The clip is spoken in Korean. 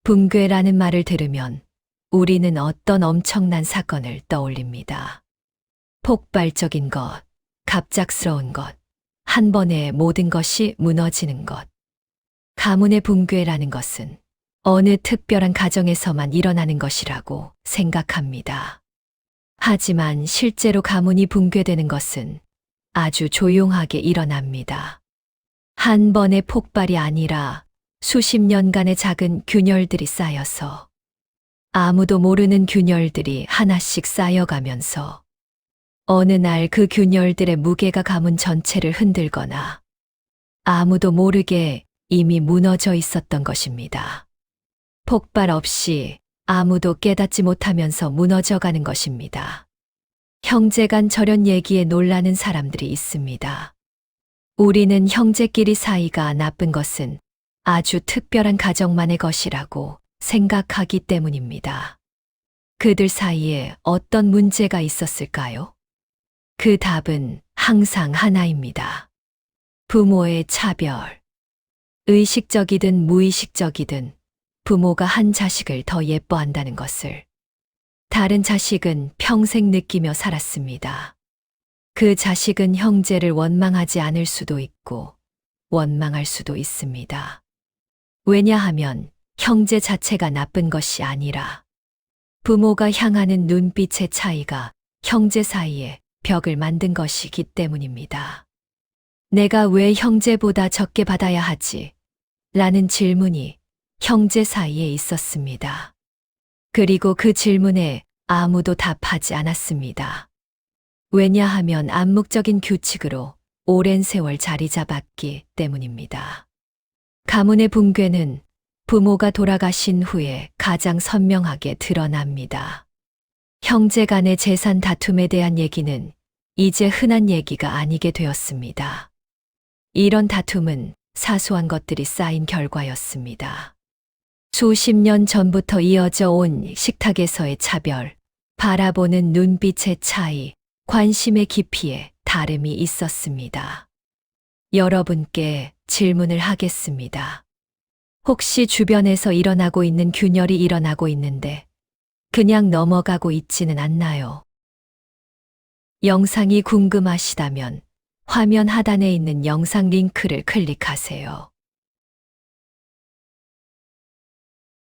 붕괴라는 말을 들으면 우리는 어떤 엄청난 사건을 떠올립니다. 폭발적인 것, 갑작스러운 것, 한 번에 모든 것이 무너지는 것. 가문의 붕괴라는 것은 어느 특별한 가정에서만 일어나는 것이라고 생각합니다. 하지만 실제로 가문이 붕괴되는 것은 아주 조용하게 일어납니다. 한 번의 폭발이 아니라 수십 년간의 작은 균열들이 쌓여서 아무도 모르는 균열들이 하나씩 쌓여가면서 어느 날 그 균열들의 무게가 가문 전체를 흔들거나 아무도 모르게 이미 무너져 있었던 것입니다. 폭발 없이 아무도 깨닫지 못하면서 무너져가는 것입니다. 형제간 절연 얘기에 놀라는 사람들이 있습니다. 우리는 형제끼리 사이가 나쁜 것은 아주 특별한 가정만의 것이라고 생각하기 때문입니다. 그들 사이에 어떤 문제가 있었을까요? 그 답은 항상 하나입니다. 부모의 차별. 의식적이든 무의식적이든 부모가 한 자식을 더 예뻐한다는 것을 다른 자식은 평생 느끼며 살았습니다. 그 자식은 형제를 원망하지 않을 수도 있고 원망할 수도 있습니다. 왜냐하면 형제 자체가 나쁜 것이 아니라 부모가 향하는 눈빛의 차이가 형제 사이에 벽을 만든 것이기 때문입니다. 내가 왜 형제보다 적게 받아야 하지? 라는 질문이 형제 사이에 있었습니다. 그리고 그 질문에 아무도 답하지 않았습니다. 왜냐하면 암묵적인 규칙으로 오랜 세월 자리 잡았기 때문입니다. 가문의 붕괴는 부모가 돌아가신 후에 가장 선명하게 드러납니다. 형제 간의 재산 다툼에 대한 얘기는 이제 흔한 얘기가 아니게 되었습니다. 이런 다툼은 사소한 것들이 쌓인 결과였습니다. 수십 년 전부터 이어져 온 식탁에서의 차별, 바라보는 눈빛의 차이, 관심의 깊이에 다름이 있었습니다. 여러분께 질문을 하겠습니다. 혹시 주변에서 일어나고 있는 균열이 일어나고 있는데 그냥 넘어가고 있지는 않나요? 영상이 궁금하시다면 화면 하단에 있는 영상 링크를 클릭하세요.